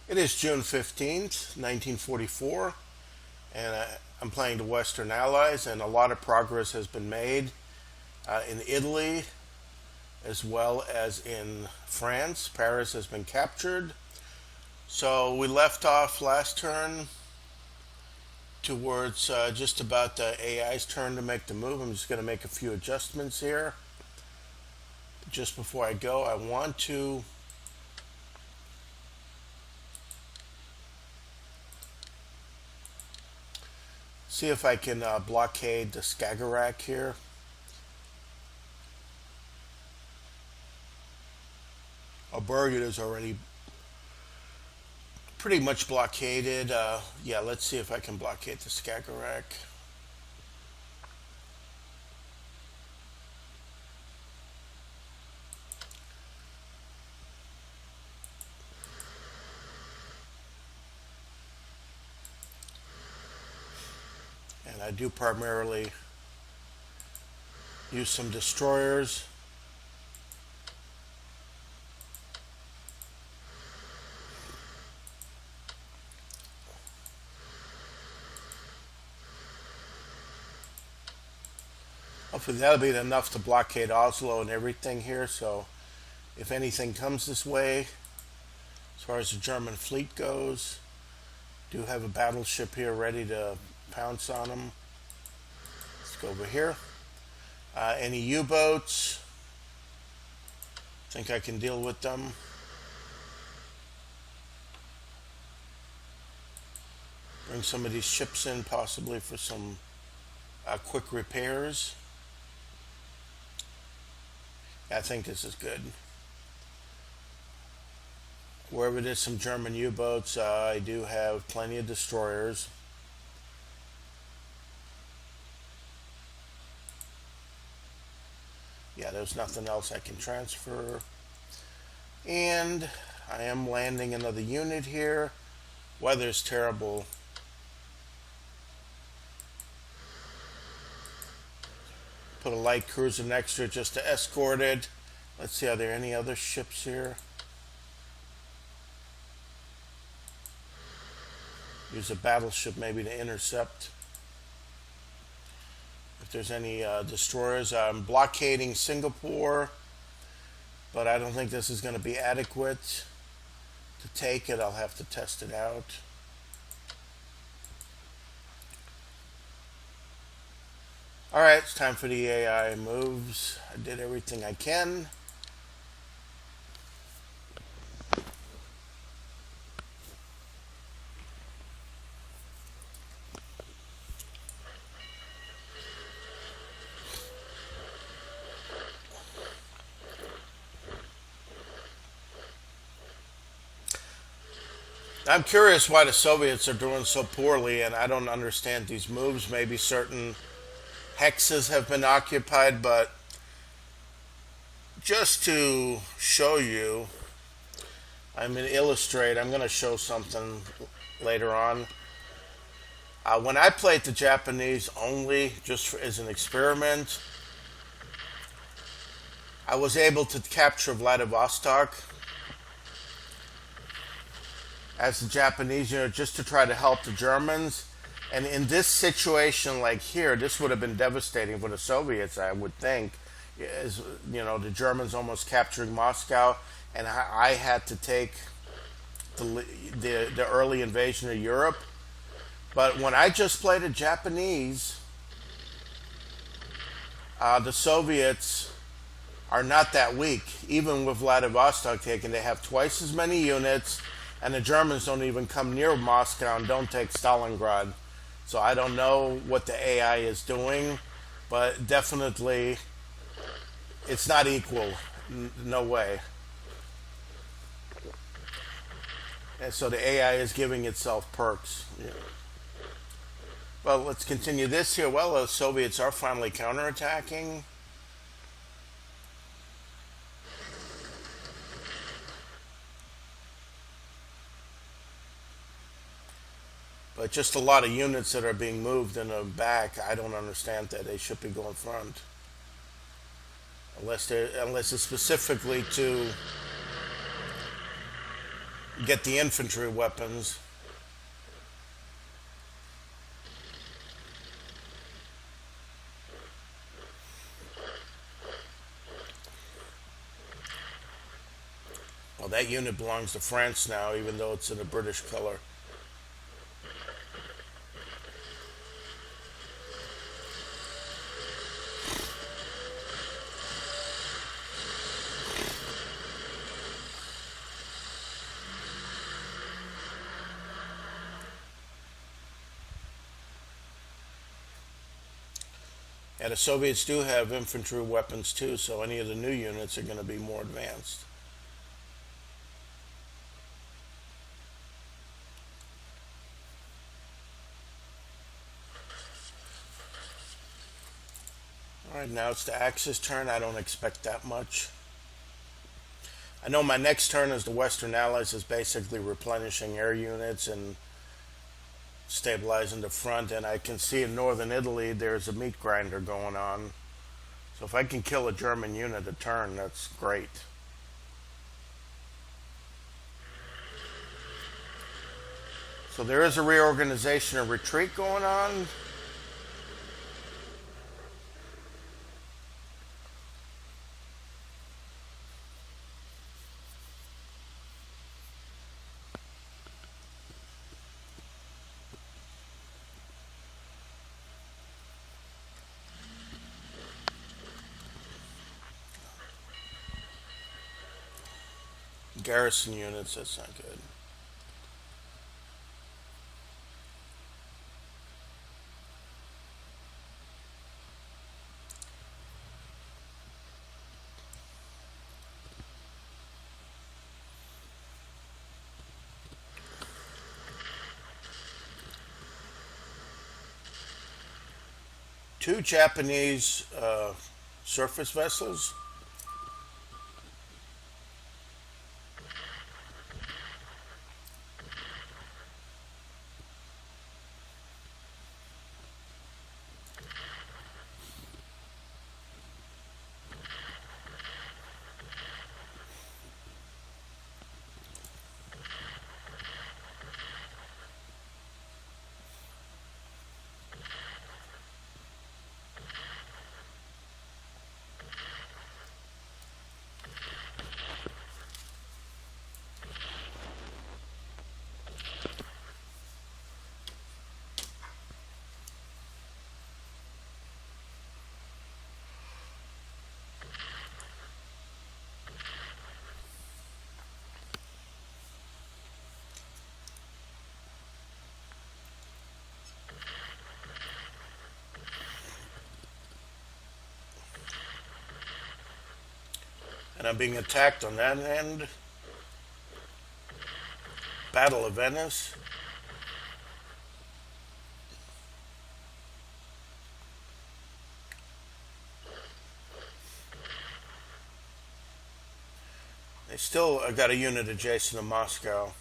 It is June 15th, 1944, and I'm playing the Western Allies, and a lot of progress has been made in Italy as well as in France. Paris has been captured. So we left off last turn towards just about the AI's turn to make the move. I'm just going to make a few adjustments here. Just before I go, I want to see if I can blockade the Skagerrak here. Bergen is already pretty much blockaded. Yeah, let's see if I can blockade the Skagerrak. And I do primarily use some destroyers. Hopefully that'll be enough to blockade Oslo and everything here. So if anything comes this way, as far as the German fleet goes, do have a battleship here ready to pounce on them. Let's go over here. Any U-boats? Think I can deal with them. Bring some of these ships in possibly for some quick repairs. I think this is good. Wherever there's some German U-boats, I do have plenty of destroyers. Yeah, there's nothing else I can transfer. And I am landing another unit here. Weather's terrible. Put a light cruiser next to it just to escort it. Let's see, are there any other ships here? Use a battleship maybe to intercept. If there's any destroyers, I'm blockading Singapore, but I don't think this is going to be adequate to take it. I'll have to test it out. Alright, it's time for the AI moves. I did everything I can. I'm curious why the Soviets are doing so poorly, and I don't understand these moves. Maybe certain hexes have been occupied, but just to show you, I'm going to illustrate. I'm going to show something later on. When I played the Japanese only, just as an experiment, I was able to capture Vladivostok as the Japanese, just to try to help the Germans. And in this situation, like here, this would have been devastating for the Soviets, I would think. As the Germans almost capturing Moscow, and I had to take the early invasion of Europe. But when I just played the Japanese, the Soviets are not that weak. Even with Vladivostok taken, they have twice as many units, and the Germans don't even come near Moscow and don't take Stalingrad. So I don't know what the AI is doing, but definitely it's not equal. No way. And so the AI is giving itself perks. Yeah. Well, let's continue this here. Well, the Soviets are finally counterattacking. But just a lot of units that are being moved in the back. I don't understand that. They should be going front. Unless it's specifically to get the infantry weapons. Well, that unit belongs to France now, even though it's in a British color. And the Soviets do have infantry weapons too, so any of the new units are going to be more advanced. All right, now it's the Axis turn. I don't expect that much. I know my next turn as the Western Allies is basically replenishing air units and stabilizing the front, and I can see in northern Italy there's a meat grinder going on. So if I can kill a German unit a turn, that's great. So there is a reorganization and retreat going on. Garrison units, that's not good. Two Japanese surface vessels. And I'm being attacked on that end. Battle of Venice. They still got a unit adjacent to Moscow.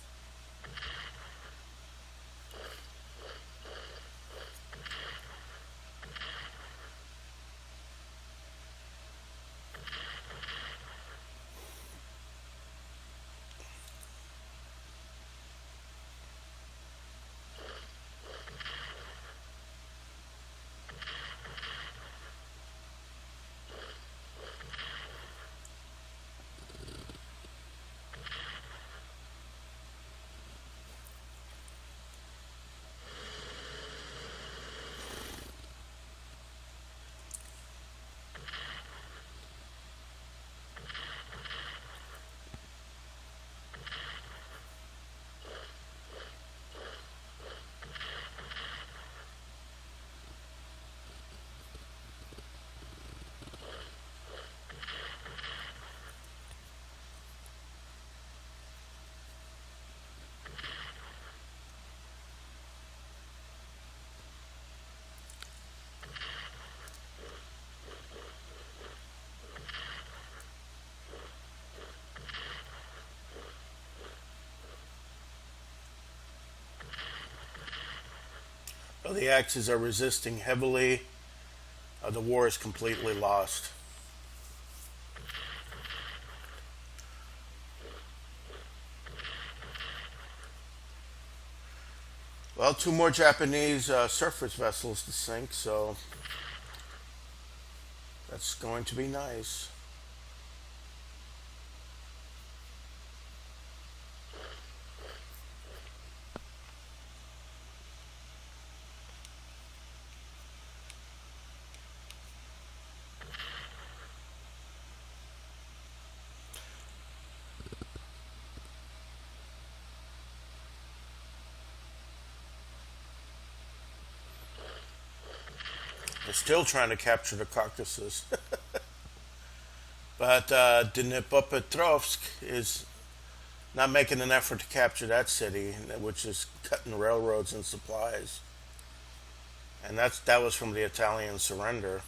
Well, the Axis are resisting heavily. The war is completely lost. Well, two more Japanese surface vessels to sink, so that's going to be nice. They're still trying to capture the Caucasus. But Dnipropetrovsk is not making an effort to capture that city, which is cutting railroads and supplies. And that was from the Italian surrender.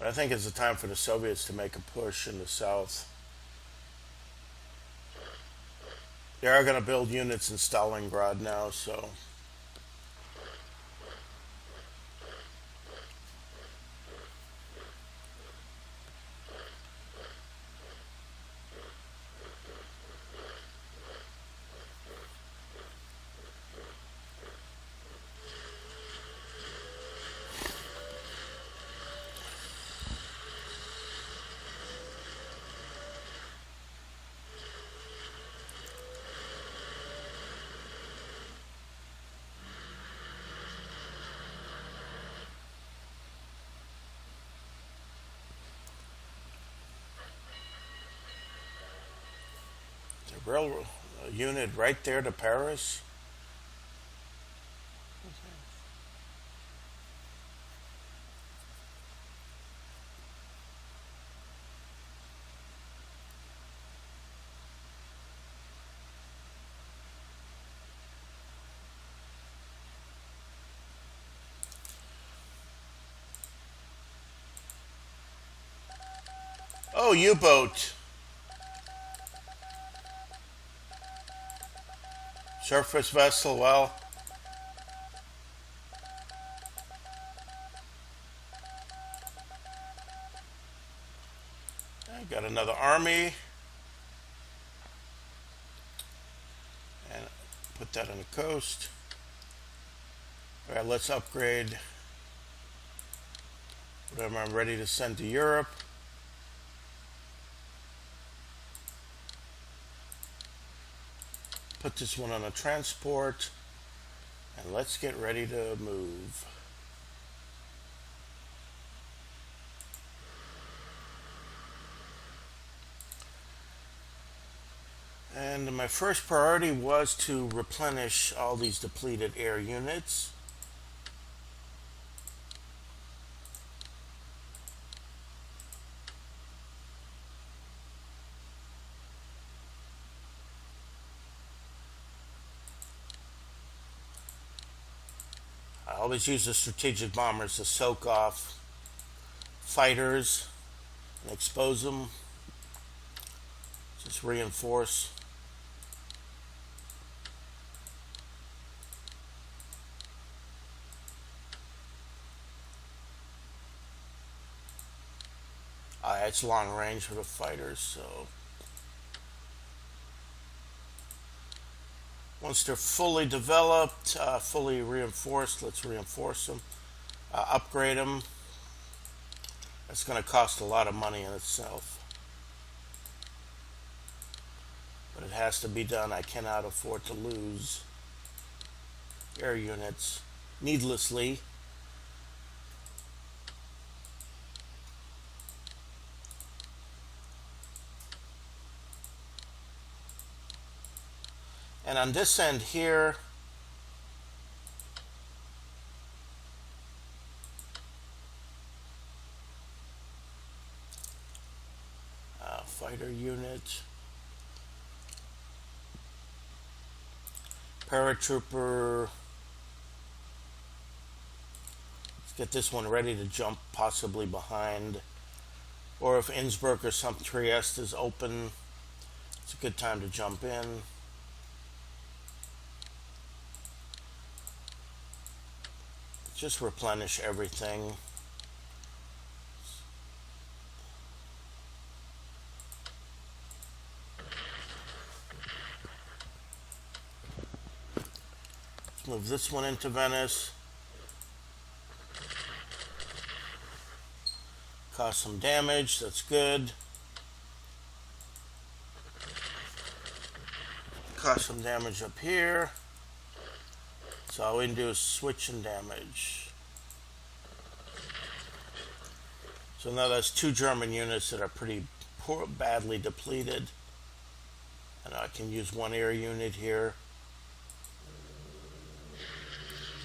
But I think it's the time for the Soviets to make a push in the south. They are going to build units in Stalingrad now, so the railroad unit right there to Paris. Oh, U-boat. Surface vessel, well, I got another army. And put that on the coast. All right, let's upgrade whatever I'm ready to send to Europe. Put this one on a transport. And let's get ready to move. And my first priority was to replenish all these depleted air units. I always use the strategic bombers to soak off fighters and expose them. Just reinforce. It's long range for the fighters, so once they're fully developed, fully reinforced, let's reinforce them, upgrade them. That's going to cost a lot of money in itself, but it has to be done. I cannot afford to lose air units needlessly. And on this end here, fighter unit, paratrooper. Let's get this one ready to jump, possibly behind. Or if Innsbruck or some Trieste is open, it's a good time to jump in. Just replenish everything. Let's move this one into Venice. Cause some damage, that's good. Cause some damage up here. So all we can do is switch and damage. So now that's 2 German units that are pretty badly depleted. And I can use 1 air unit here.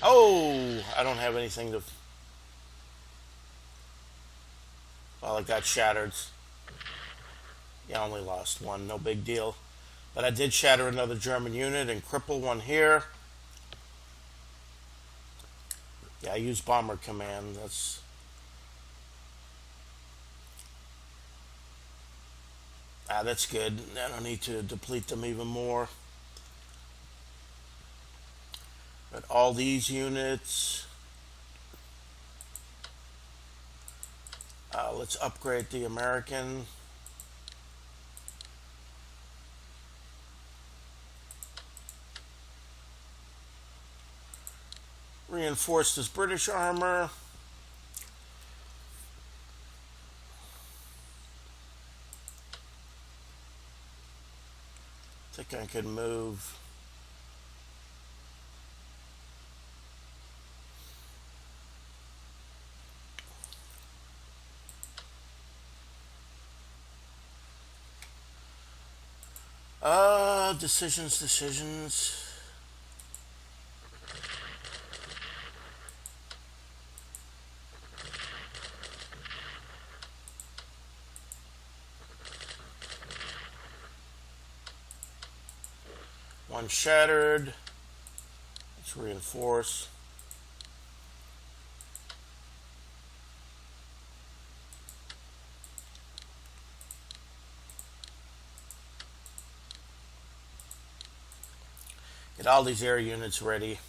Oh, I don't have anything to... Well, it got shattered. Yeah, I only lost 1, no big deal. But I did shatter another German unit and cripple 1 here. Yeah, I use Bomber Command. That's good. I don't need to deplete them even more. But all these units... let's upgrade the American. Reinforce this British armor. I think I could move. Decisions. One shattered. Let's reinforce. Get all these air units ready.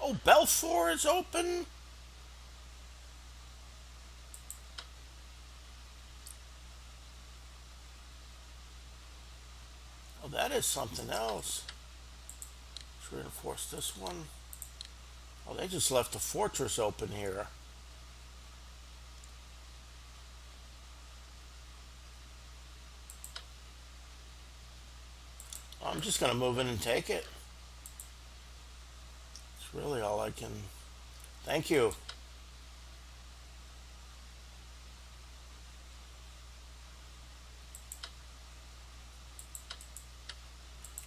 Oh, Belfort is open. Oh, that is something else. Let's reinforce this one. Oh, they just left the fortress open here. I'm just going to move in and take it. It's really all I can... Thank you.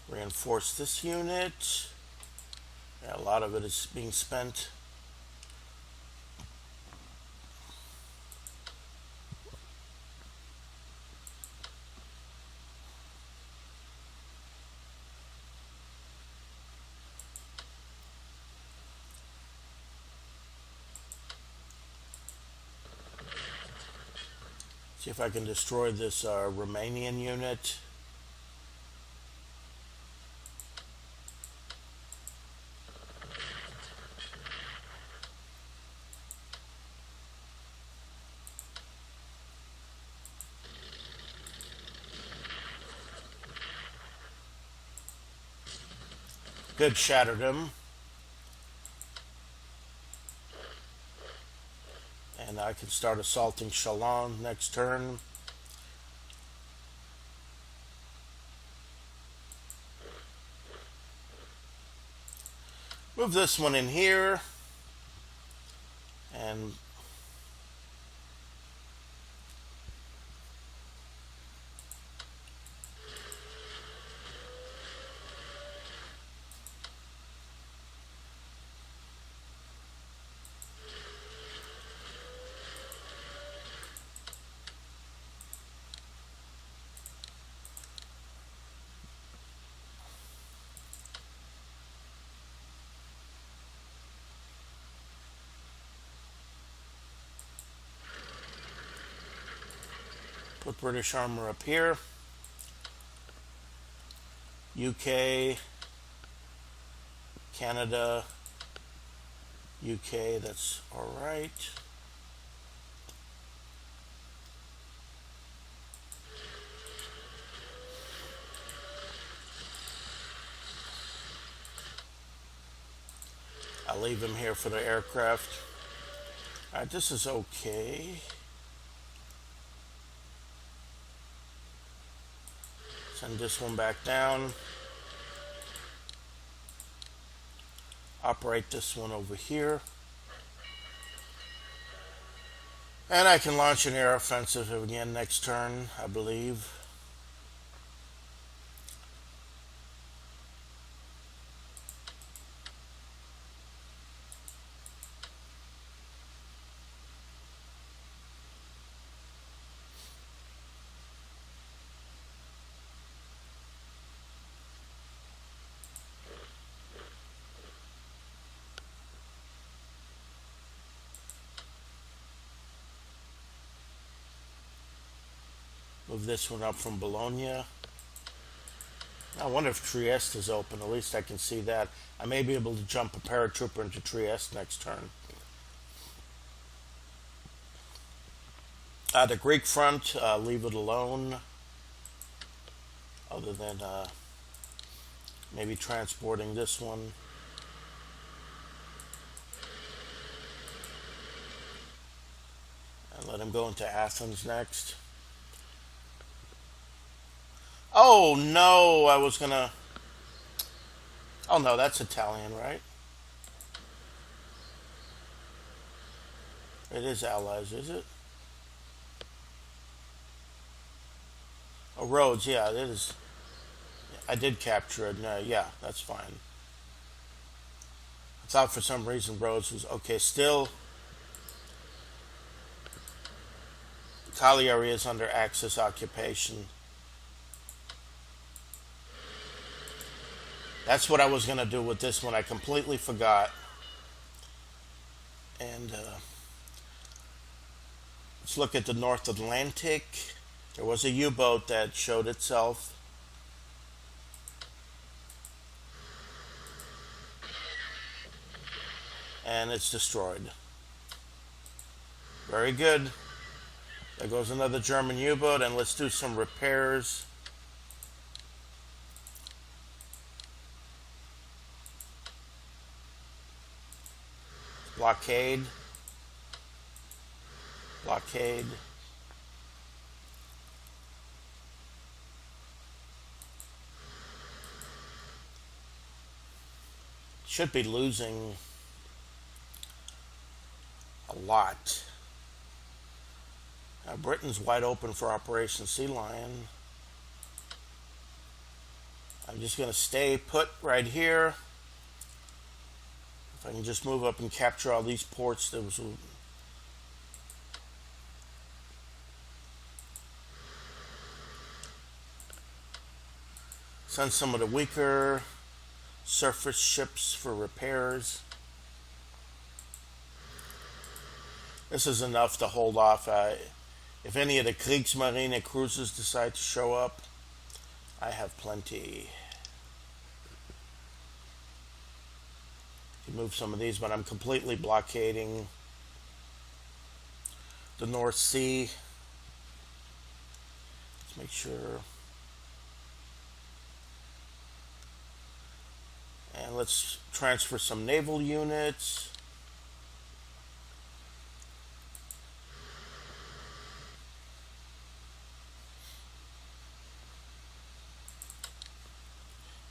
Reinforce this unit. Yeah, a lot of it is being spent. See if I can destroy this Romanian unit. Good, shattered him. And I can start assaulting Chalon next turn. Move this one in here. And put British armor up here. UK, Canada, UK, that's all right. I'll leave him here for the aircraft. All right, this is okay. Send this one back down. Operate this one over here. And I can launch an air offensive again next turn, I believe. Move this one up from Bologna. I wonder if Trieste is open. At least I can see that. I may be able to jump a paratrooper into Trieste next turn. The Greek front, leave it alone. Other than maybe transporting this one. And let him go into Athens next. Oh no, I was gonna. Oh no, that's Italian, right? It is Allies, is it? Oh, Rhodes, yeah, it is. I did capture it. No, yeah, that's fine. I thought for some reason Rhodes was okay. Still, Cagliari is under Axis occupation. That's what I was going to do with this one. I completely forgot. And let's look at the North Atlantic. There was a U-boat that showed itself. And it's destroyed. Very good. There goes another German U-boat, and let's do some repairs. Blockade. Blockade. Should be losing a lot. Now Britain's wide open for Operation Sea Lion. I'm just going to stay put right here. If I can just move up and capture all these ports, there was send some of the weaker surface ships for repairs. This is enough to hold off. If any of the Kriegsmarine cruisers decide to show up, I have plenty. You move some of these, but I'm completely blockading the North Sea. Let's make sure. And let's transfer some naval units.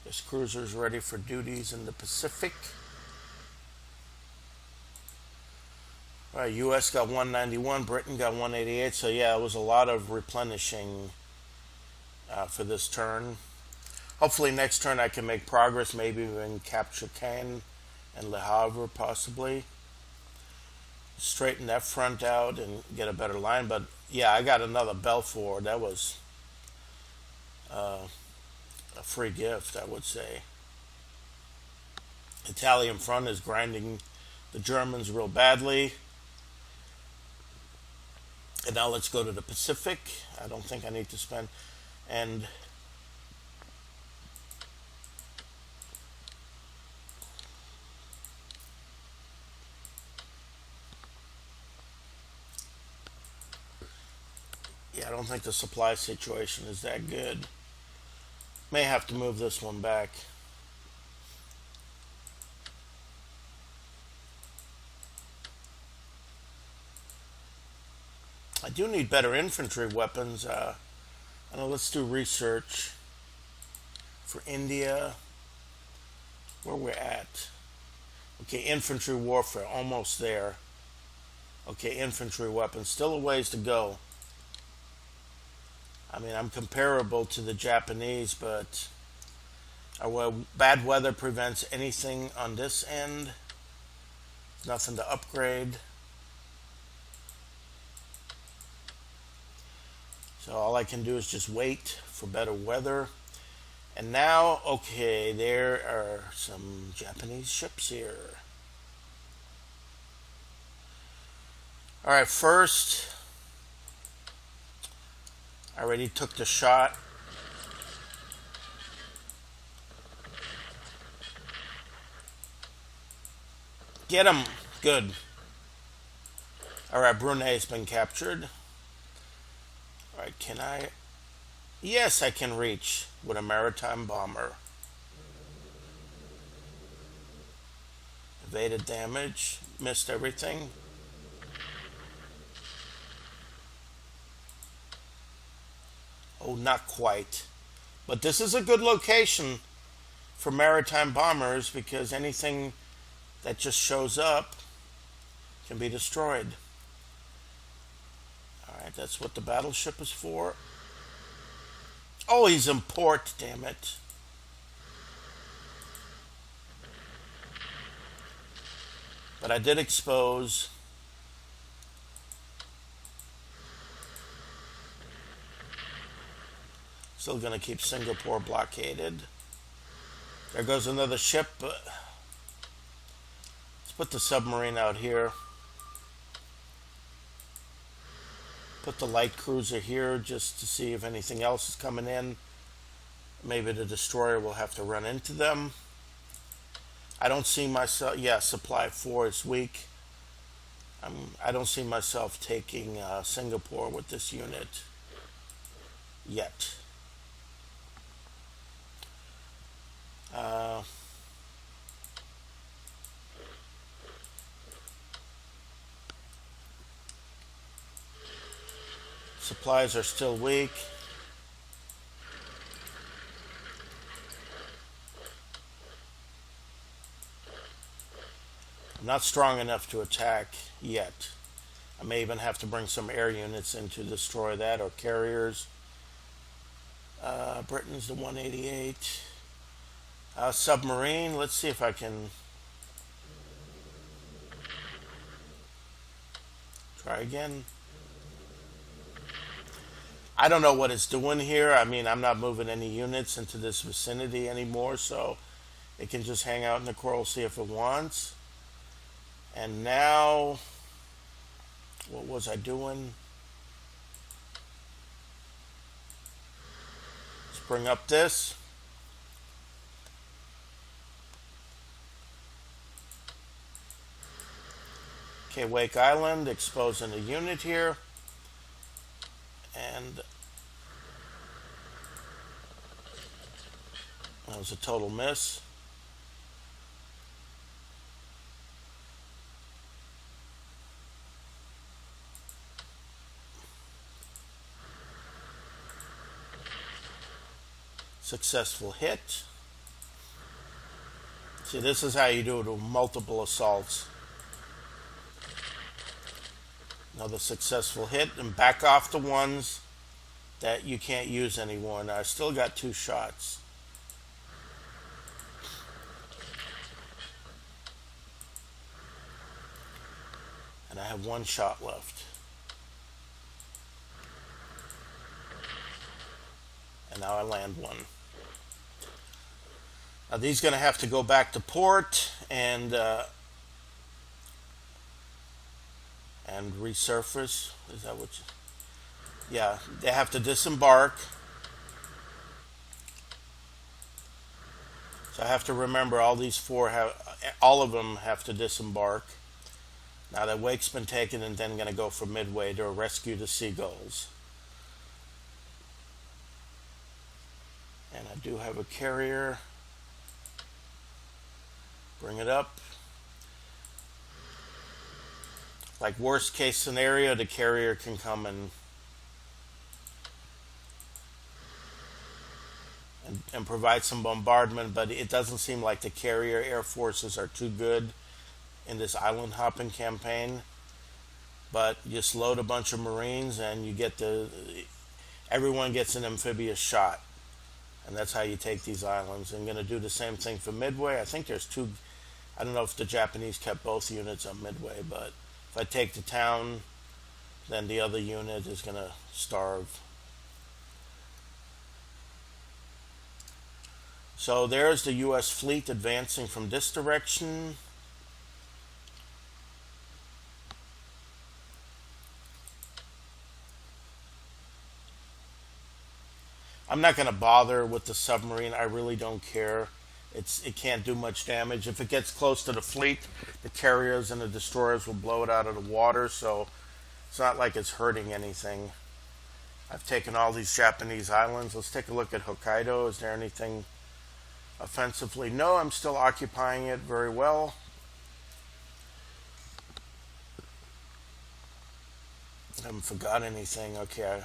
This cruiser's ready for duties in the Pacific. All right, U.S. got 191, Britain got 188. So yeah, it was a lot of replenishing for this turn. Hopefully next turn I can make progress. Maybe even capture Caen and Le Havre possibly. Straighten that front out and get a better line. But yeah, I got another Belfort. That was a free gift, I would say. Italian front is grinding the Germans real badly. And now let's go to the Pacific. I don't think I need to spend. And don't think the supply situation is that good. May have to move this one back. I do need better infantry weapons. I know, let's do research for India. Where we're at. Okay, infantry warfare, almost there. Okay, infantry weapons, still a ways to go. I mean, I'm comparable to the Japanese, but bad weather prevents anything on this end. Nothing to upgrade. So all I can do is just wait for better weather. And now, okay, there are some Japanese ships here. All right, first, I already took the shot. Get him. Good. All right, Brunei's been captured. All right, can I? Yes, I can reach with a maritime bomber. Evaded damage. Missed everything. Oh, not quite. But this is a good location for maritime bombers because anything that just shows up can be destroyed. Alright, that's what the battleship is for. Oh, he's in port, damn it. But I did expose. Still going to keep Singapore blockaded. There goes another ship. Let's put the submarine out here. Put the light cruiser here just to see if anything else is coming in. Maybe the destroyer will have to run into them. I don't see myself. Yeah, supply 4 is weak. I don't see myself taking Singapore with this unit yet. Supplies are still weak. I'm not strong enough to attack yet. I may even have to bring some air units in to destroy that, or carriers. Britain's the 188. Submarine, let's see if I can try again. I don't know what it's doing here. I mean, I'm not moving any units into this vicinity anymore, so it can just hang out in the coral, see if it wants. And now, what was I doing? Let's bring up this. Okay, Wake Island, exposing a unit here. And that was a total miss. Successful hit. See, this is how you do it with multiple assaults. Another successful hit, and back off the ones that you can't use anymore. Now I still got 2 shots. And I have 1 shot left. And now I land 1. Now these are going to have to go back to port and resurface. Is that what you... Yeah, they have to disembark. So I have to remember all these 4 have, all of them have to disembark. Now that Wake's been taken, and then going to go for Midway to rescue the seagulls. And I do have a carrier. Bring it up. Like worst case scenario, the carrier can come and provide some bombardment, but it doesn't seem like the carrier air forces are too good in this island hopping campaign. But you just load a bunch of Marines and you get everyone gets an amphibious shot. And that's how you take these islands. I'm going to do the same thing for Midway. I think there's two. I don't know if the Japanese kept both units on Midway, but if I take the town, then the other unit is going to starve. So there's the U.S. fleet advancing from this direction. I'm not going to bother with the submarine. I really don't care. It can't do much damage. If it gets close to the fleet, the carriers and the destroyers will blow it out of the water, so it's not like it's hurting anything. I've taken all these Japanese islands. Let's take a look at Hokkaido. Is there anything offensively? No, I'm still occupying it very well. I haven't forgot anything. Okay.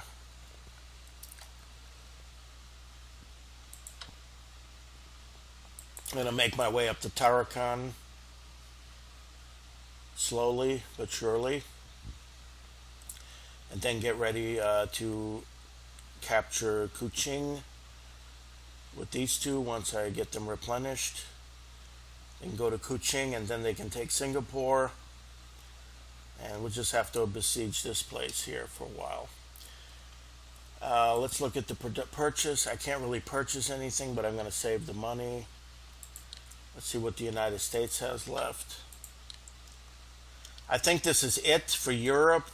I'm going to make my way up to Tarakan slowly but surely, and then get ready to capture Kuching with these two once I get them replenished. They can go to Kuching and then they can take Singapore, and we'll just have to besiege this place here for a while. Let's look at the purchase. I can't really purchase anything, but I'm going to save the money. Let's see what the United States has left. I think this is it for Europe.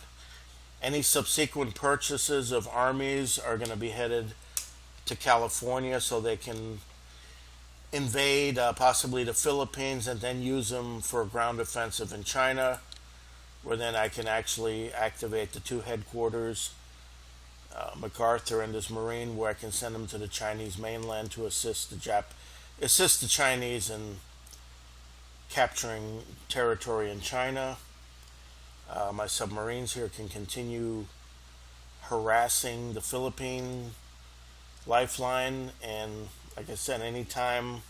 Any subsequent purchases of armies are going to be headed to California so they can invade possibly the Philippines and then use them for a ground offensive in China, where then I can actually activate the two headquarters, MacArthur and his Marine, where I can send them to the Chinese mainland to assist the Chinese in capturing territory in China. My submarines here can continue harassing the Philippine lifeline, and like I said, anytime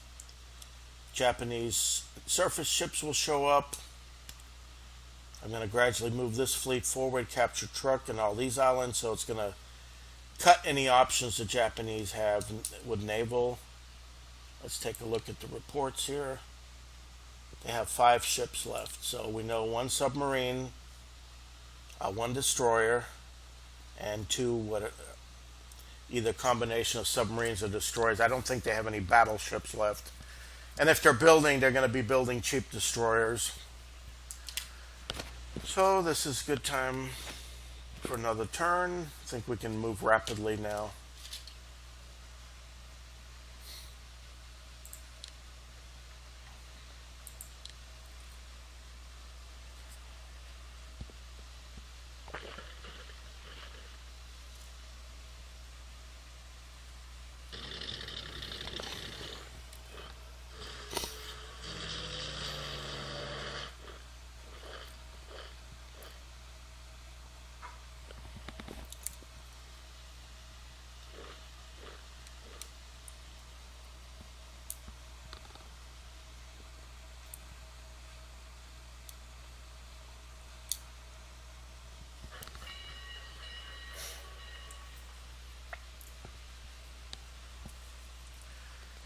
Japanese surface ships will show up, I'm going to gradually move this fleet forward, capture Truk and all these islands, so it's going to cut any options the Japanese have with naval. Let's take a look at the reports here. They have 5 ships left. So we know 1 submarine, 1 destroyer, and 2 either combination of submarines or destroyers. I don't think they have any battleships left. And if they're building, they're going to be building cheap destroyers. So this is a good time for another turn. I think we can move rapidly now.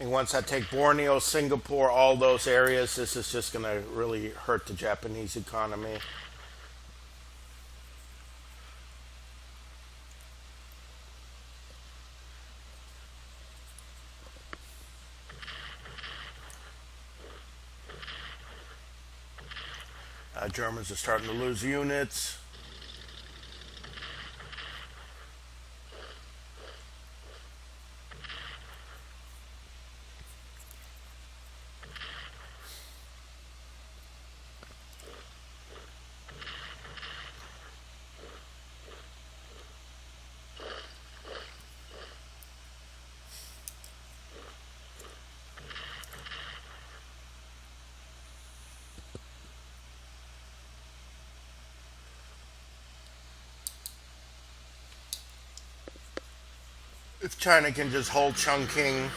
And once I take Borneo, Singapore, all those areas, this is just going to really hurt the Japanese economy. Germans are starting to lose units. If China can just hold Chongqing.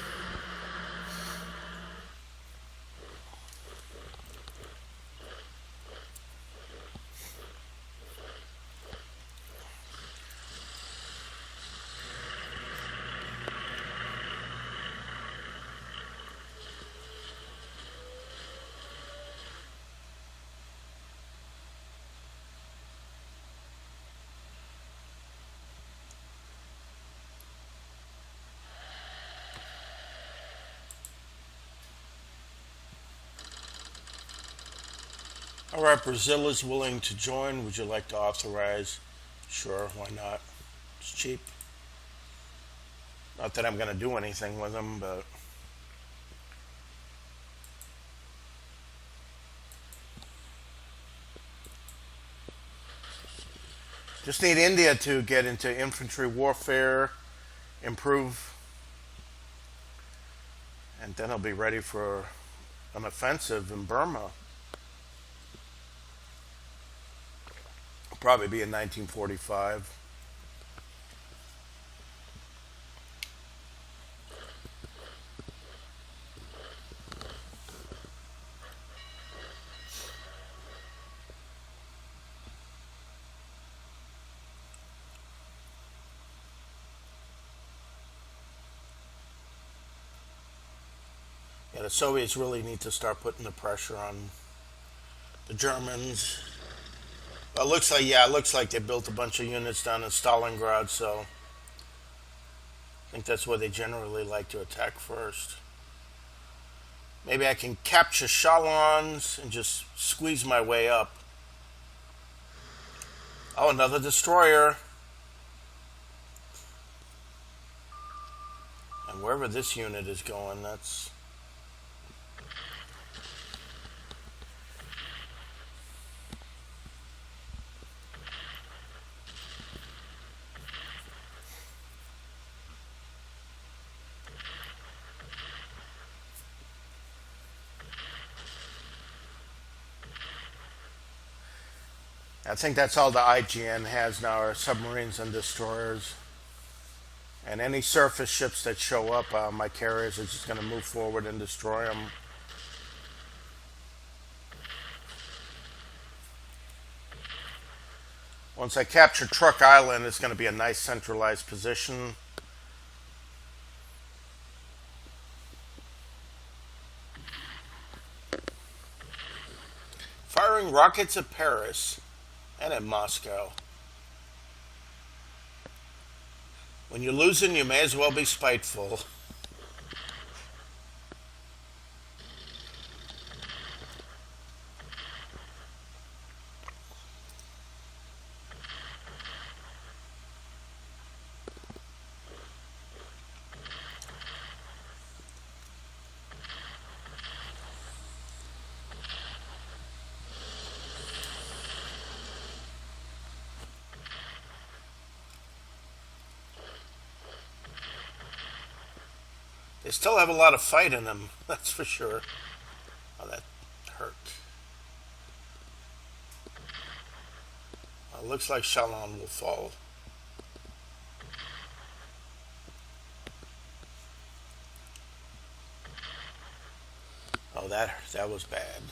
All right, Brazil is willing to join. Would you like to authorize? Sure, why not? It's cheap. Not that I'm going to do anything with them, but just need India to get into infantry warfare, improve, and then I'll be ready for an offensive in Burma. It'll probably be in 1945. Yeah, the Soviets really need to start putting the pressure on the Germans. Well, it looks like they built a bunch of units down in Stalingrad, so I think that's where they generally like to attack first. Maybe I can capture Chalons and just squeeze my way up. Oh, another destroyer. And wherever this unit is going, that's... I think that's all the IGN has now are submarines and destroyers. And any surface ships that show up, my carriers are just going to move forward and destroy them. Once I capture Truk Island, it's going to be a nice centralized position. Firing rockets at Paris and at Moscow. When you're losing, you may as well be spiteful. They still have a lot of fight in them, that's for sure. Oh, that hurt. Well, looks like Chalon will fall. Oh, that was bad.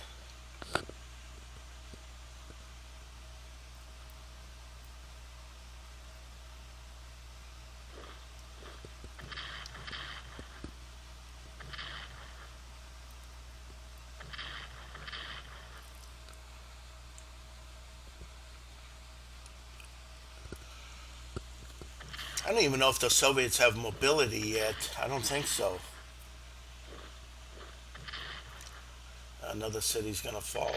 I don't even know if the Soviets have mobility yet. I don't think so. Another city's gonna fall.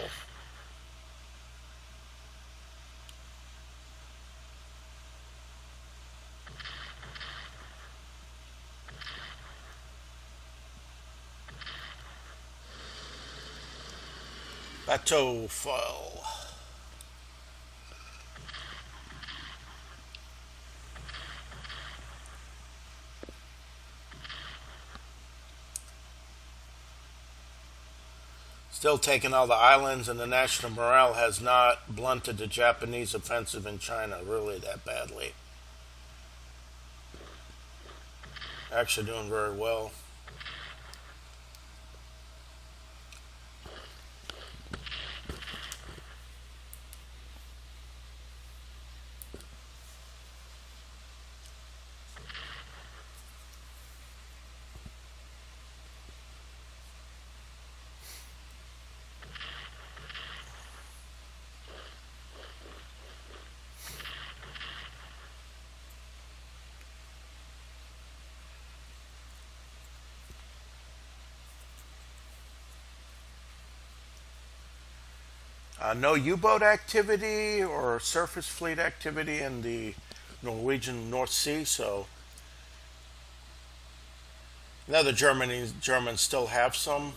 Bateau fell. Still taking all the islands, and the national morale has not blunted the Japanese offensive in China really that badly. Actually doing very well. No U-boat activity or surface fleet activity in the Norwegian North Sea. So now the Germans still have some.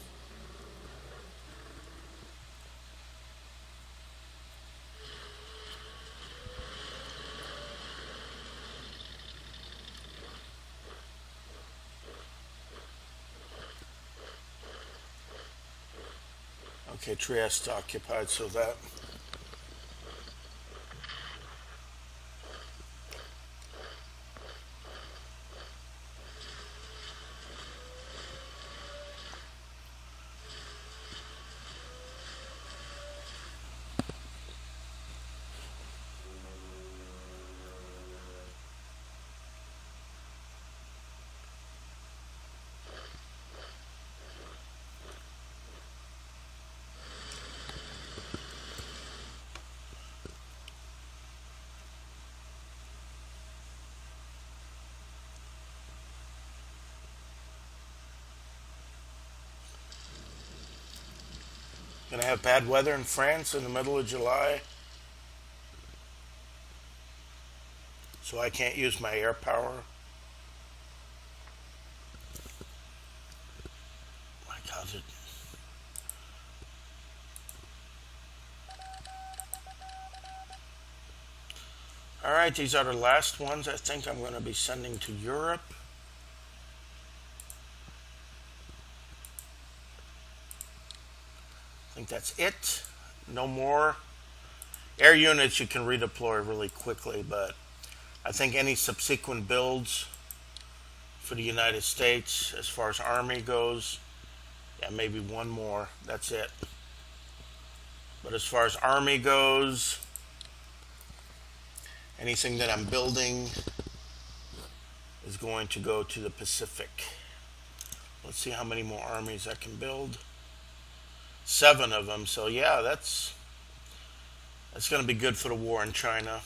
Okay, Trieste occupied, so that. Gonna have bad weather in France in the middle of July, so I can't use my air power. My God, all right, these are the last ones I think I'm going to be sending to Europe. I think that's it. No more. Air units you can redeploy really quickly, but I think any subsequent builds for the United States, as far as Army goes, yeah, maybe one more. That's it. But as far as Army goes, anything that I'm building is going to go to the Pacific. Let's see how many more armies I can build. 7 of them. So yeah, that's going to be good for the war in China.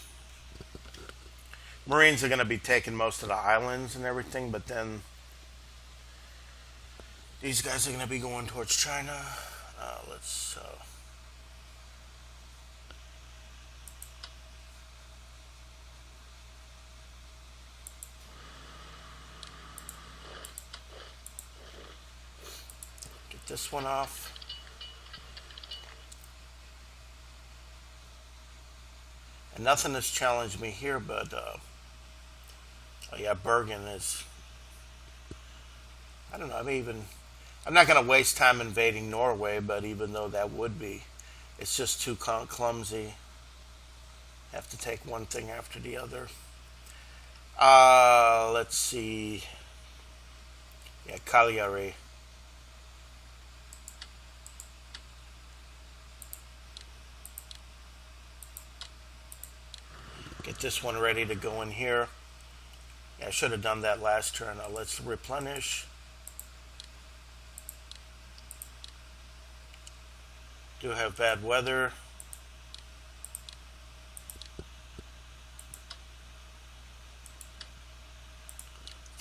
Marines are going to be taking most of the islands and everything, but then these guys are going to be going towards China. Let's get this one off. And nothing has challenged me here, but oh yeah, Bergen is. I don't know. I'm not going to waste time invading Norway, but even though that would be, it's just too clumsy. Have to take one thing after the other. Let's see. Yeah, Cagliari. Get this one ready to go in here. Yeah, I should have done that last turn. Now let's replenish. Do have bad weather.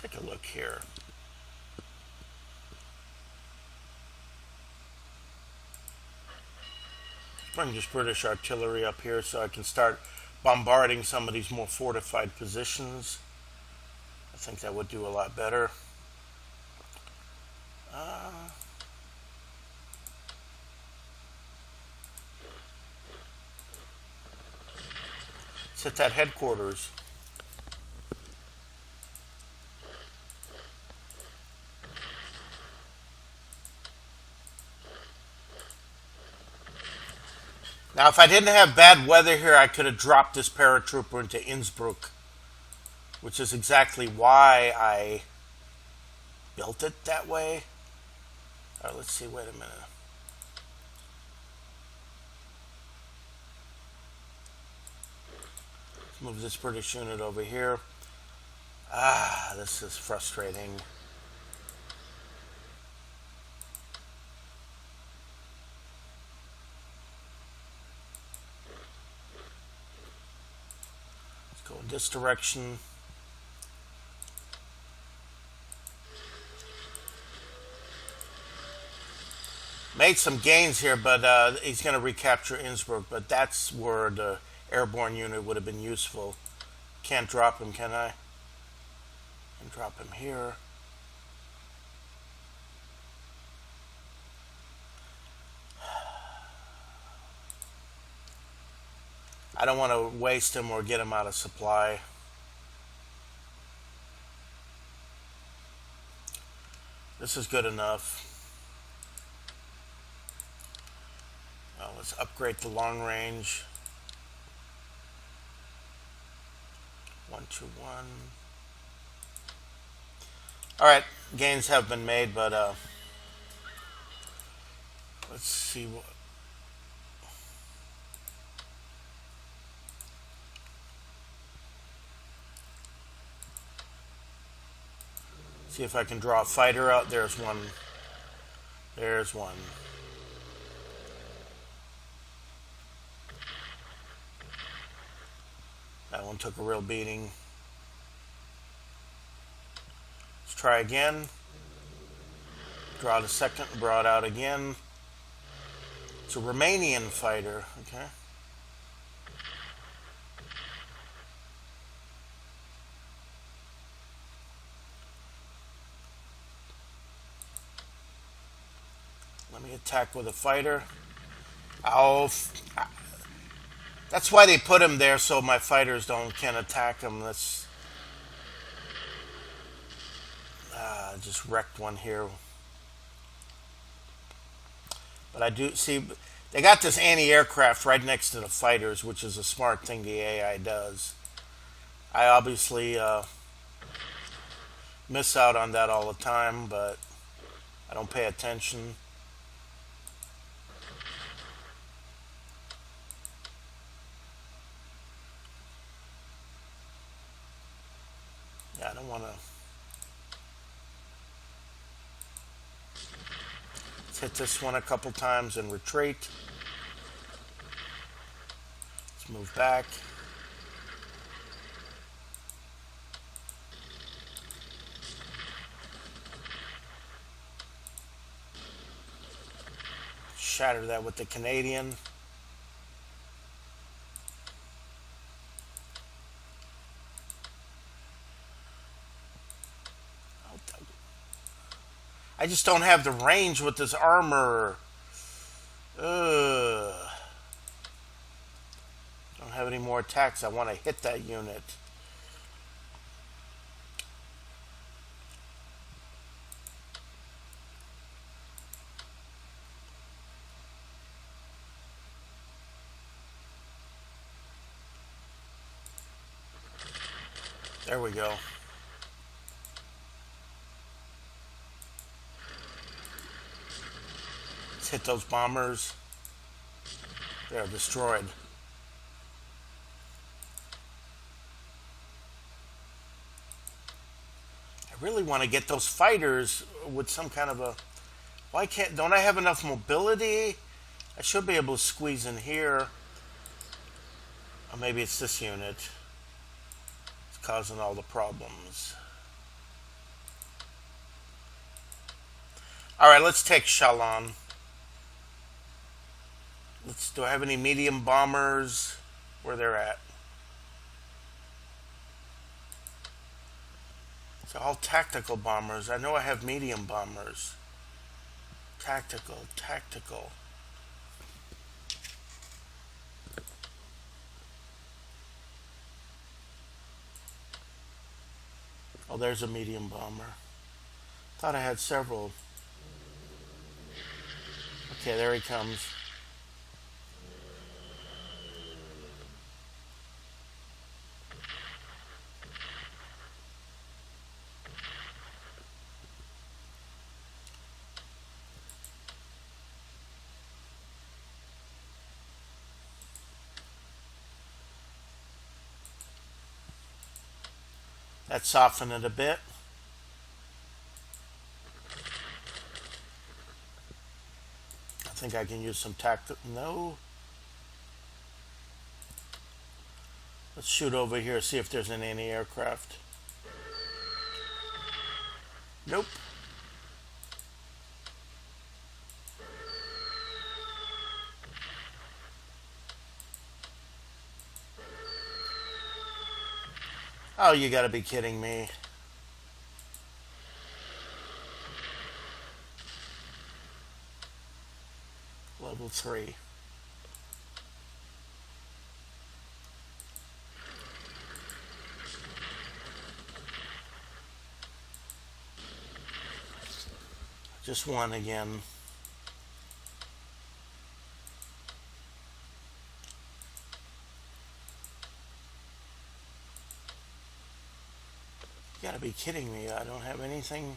Take a look here. Bring this British artillery up here so I can start bombarding some of these more fortified positions. I think that would do a lot better. Let's hit that headquarters. Now, if I didn't have bad weather here, I could have dropped this paratrooper into Innsbruck, which is exactly why I built it that way. All right, let's see. Wait a minute. Let's move this British unit over here. Ah, this is frustrating. Let's go in this direction. Made some gains here, but he's going to recapture Innsbruck, but that's where the airborne unit would have been useful. Can't drop him, can I? And drop him here. I don't want to waste him or get him out of supply. This is good enough. Well, let's upgrade the long range. 121. All right, gains have been made, but let's see what. See if I can draw a fighter out. There's one. There's one. That one took a real beating. Let's try again. Draw the second, brought out again. It's a Romanian fighter, okay. Let me attack with a fighter. That's why they put him there, so my fighters can attack him. That's just wrecked one here. But I do see they got this anti-aircraft right next to the fighters, which is a smart thing the AI does. I obviously miss out on that all the time, but I don't pay attention. Yeah, I don't want to. Let's hit this one a couple times and retreat. Let's move back. Shatter that with the Canadian. I just don't have the range with this armor. Ugh. Don't have any more attacks. I want to hit that unit. There we go. Let's hit those bombers. They're destroyed. I really want to get those fighters with some kind of a... Why don't I have enough mobility? I should be able to squeeze in here. Or maybe it's this unit. It's causing all the problems. Alright, let's take Chalon. Do I have any medium bombers? Where they're at? It's all tactical bombers. I know I have medium bombers. Tactical. Oh, there's a medium bomber. Thought I had several. Okay, there he comes. That softened it a bit. I think I can use some tactical. No. Let's shoot over here, see if there's an anti-aircraft. Nope. Oh, you gotta be kidding me. Level 3. Just one again. You gotta be kidding me. I don't have anything.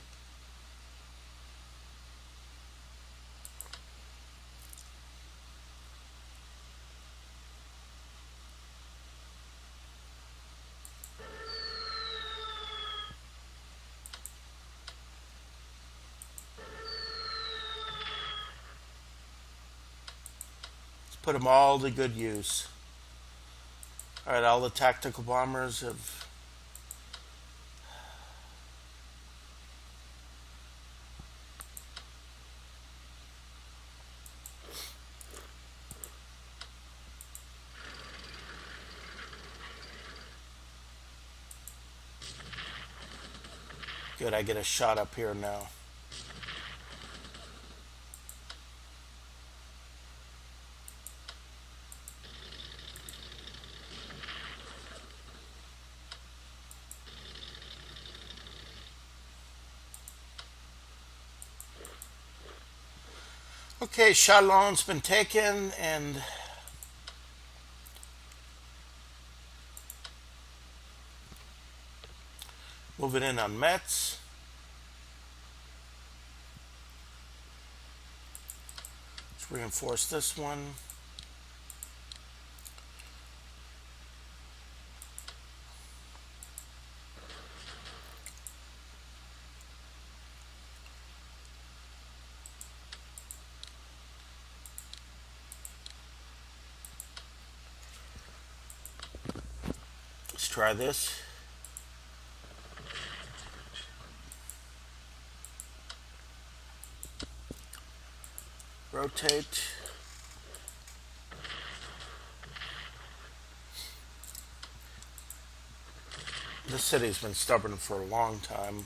Let's put them all to good use. Alright, all the tactical bombers have. Good, I get a shot up here now. Okay, Chalon's been taken, and moving in on Metz. Let's reinforce this one. Let's try this. Rotate. This city's been stubborn for a long time.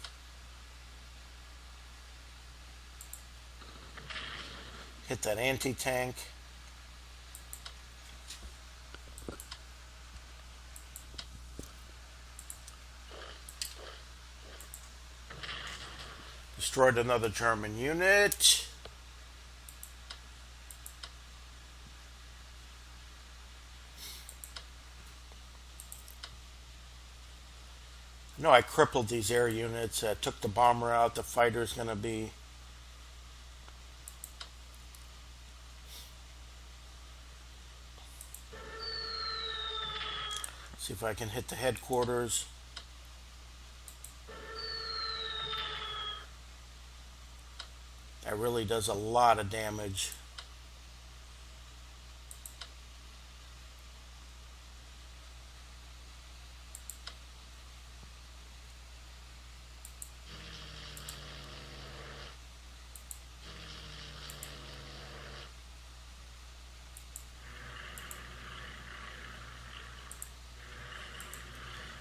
Hit that anti-tank. Destroyed another German unit. No, I crippled these air units. Took the bomber out. The fighter's going to be. See if I can hit the headquarters. That really does a lot of damage.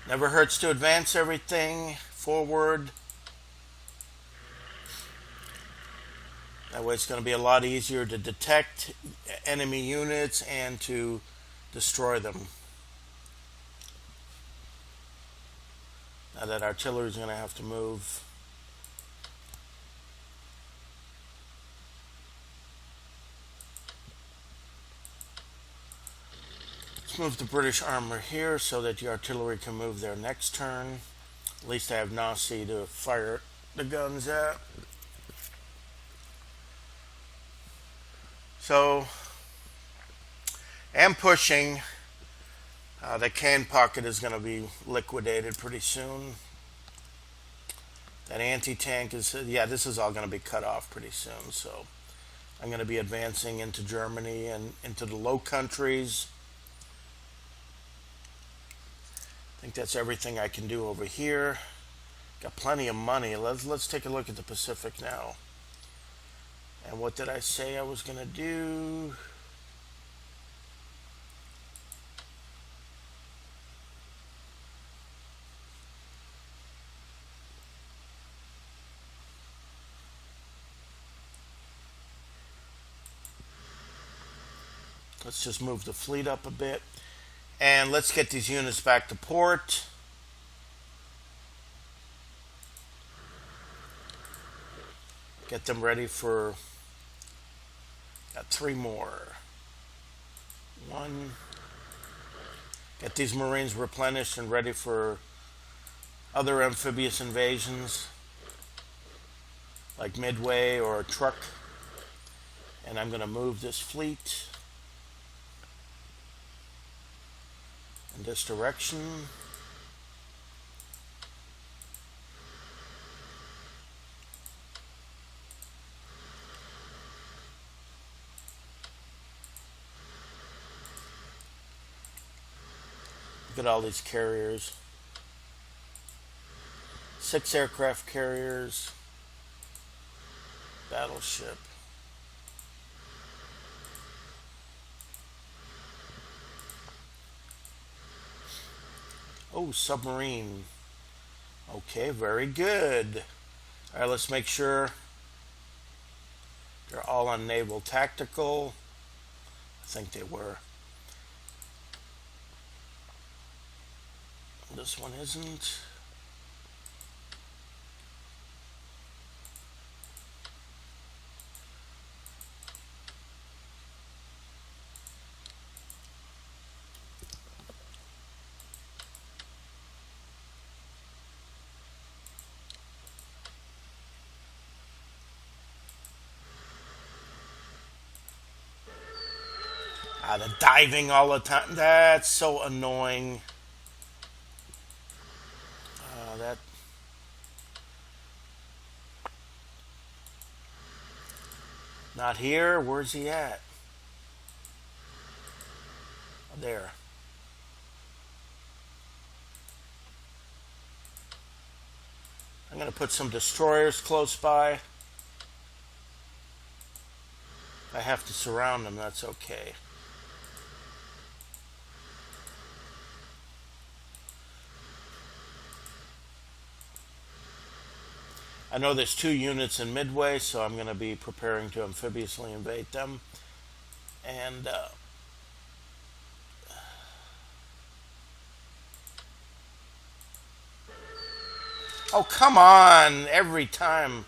Never hurts to advance everything forward. That way it's going to be a lot easier to detect enemy units and to destroy them. Now that artillery is going to have to move. Let's move the British armor here so that the artillery can move there next turn. At least I have Nazi to fire the guns at. So, I'm pushing. The can pocket is going to be liquidated pretty soon. That anti-tank is, yeah, this is all going to be cut off pretty soon. So I'm going to be advancing into Germany and into the Low Countries. I think that's everything I can do over here. Got plenty of money. Let's take a look at the Pacific now. And what did I say I was going to do? Let's just move the fleet up a bit. And let's get these units back to port. Get them ready for... Got 3 more. 1. Get these Marines replenished and ready for other amphibious invasions, like Midway or a truck. And I'm going to move this fleet in this direction. Look at all these carriers. 6 aircraft carriers. Battleship. Oh, submarine. Okay, very good. All right, let's make sure they're all on naval tactical. I think they were. This one isn't. The diving all the time. That's so annoying. That. Not here. Where's he at? There. I'm going to put some destroyers close by. If I have to surround them, that's okay. I know there's 2 units in Midway, so I'm going to be preparing to amphibiously invade them. And oh, come on! Every time.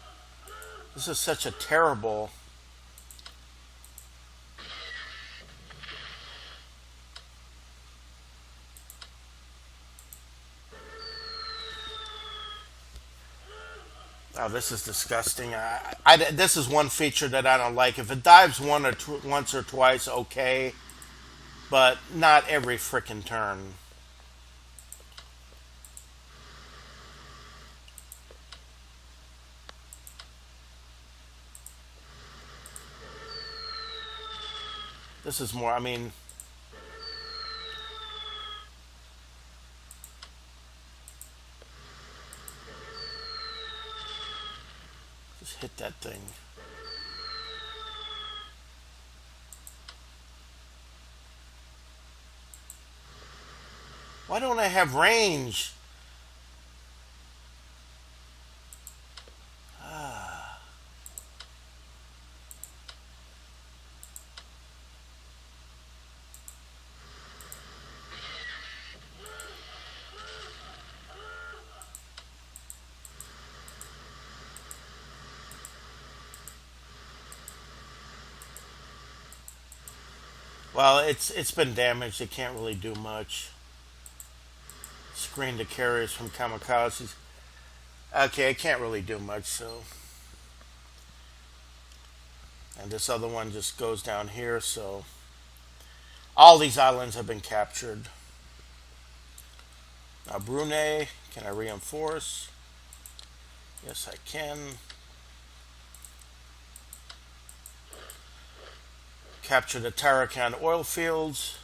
This is such a terrible... Oh, this is disgusting. This is one feature that I don't like. If it dives once or twice, okay. But not every frickin' turn. This is more, I mean... Just hit that thing. Why don't I have range? Well, it's been damaged. It can't really do much. Screen the carriers from kamikazes. Okay, it can't really do much, so... And this other one just goes down here, so... All these islands have been captured. Now Brunei, can I reinforce? Yes, I can. Capture the Tarakan oil fields.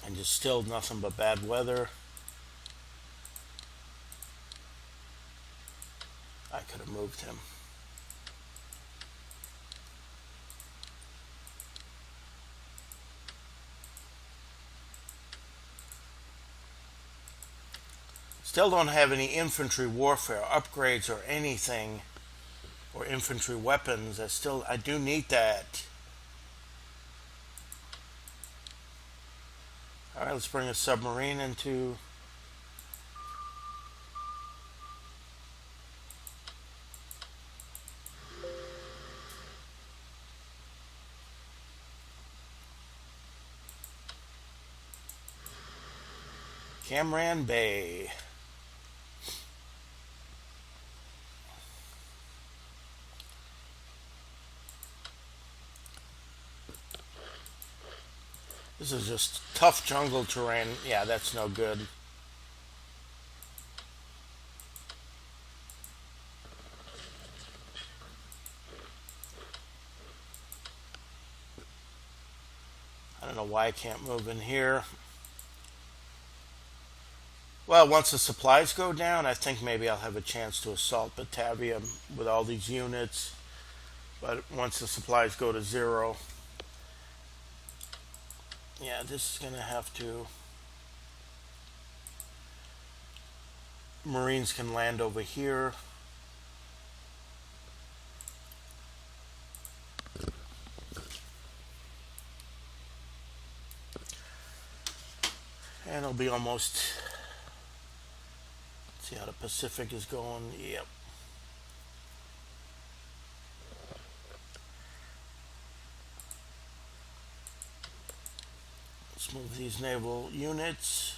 And just still nothing but bad weather. I could have moved him. Still don't have any infantry warfare upgrades or anything, or infantry weapons. I do need that. All right, let's bring a submarine into. Camran Bay. This is just tough jungle terrain. Yeah, that's no good. I don't know why I can't move in here. Well, once the supplies go down, I think maybe I'll have a chance to assault Batavia with all these units. But once the supplies go to zero, yeah, this is going to have to. Marines can land over here. And it'll be almost. See how the Pacific is going. Yep. Let's move these naval units.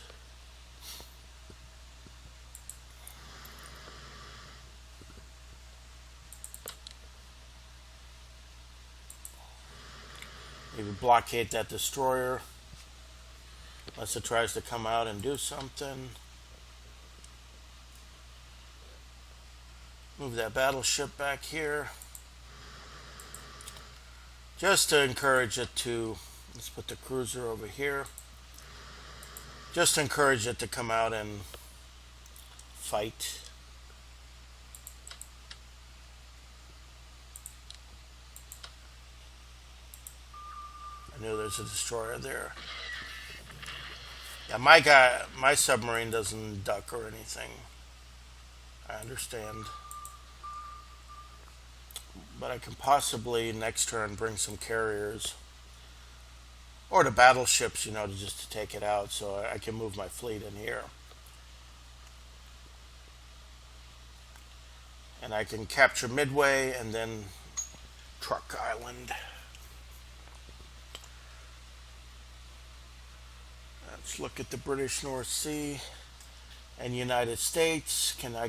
Maybe blockade that destroyer. Unless it tries to come out and do something. Move that battleship back here. Just to encourage it to, let's put the cruiser over here. Just to encourage it to come out and fight. I knew there's a destroyer there. Yeah, my submarine doesn't duck or anything. I understand. But I can possibly next turn bring some carriers. Or the battleships, just to take it out, so I can move my fleet in here. And I can capture Midway and then Truk Island. Let's look at the British North Sea and United States. I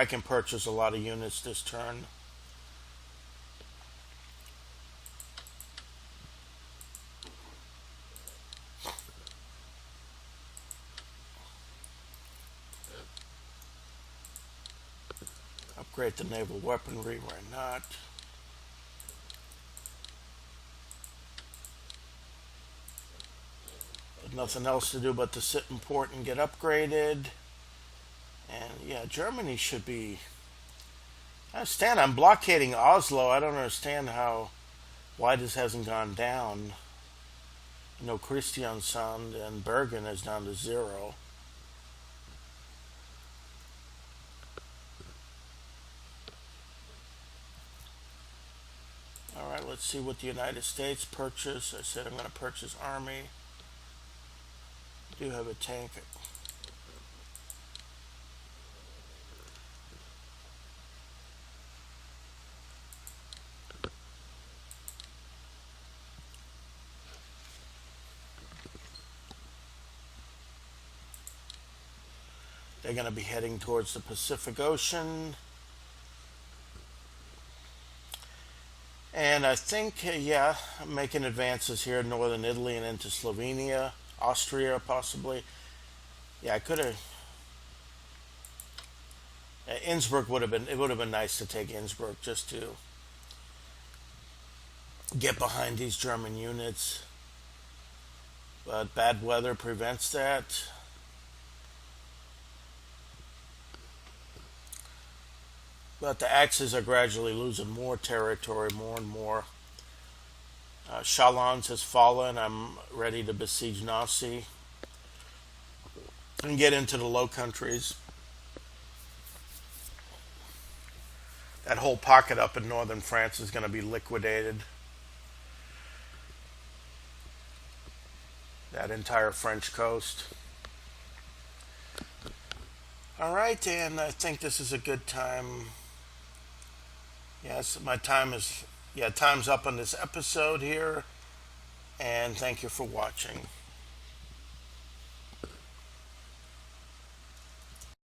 can purchase a lot of units this turn. Upgrade the naval weaponry, why not? There's nothing else to do but to sit in port and get upgraded. And yeah, Germany should be. I understand I'm blockading Oslo. I don't understand why this hasn't gone down. Kristiansand and Bergen is down to 0. Alright, let's see what the United States purchased. I said I'm going to purchase Army. I do have a tank. They're going to be heading towards the Pacific Ocean. And I think, yeah, I'm making advances here in northern Italy and into Slovenia, Austria, possibly. Yeah, I could have. Innsbruck would have been. It would have been nice to take Innsbruck just to get behind these German units, but bad weather prevents that. But the Axis are gradually losing more territory, more and more. Chalons has fallen. I'm ready to besiege Nancy and get into the Low Countries. That whole pocket up in northern France is going to be liquidated. That entire French coast. All right, and I think this is a good time. Yes, my time is. Yeah, time's up on this episode here, and thank you for watching.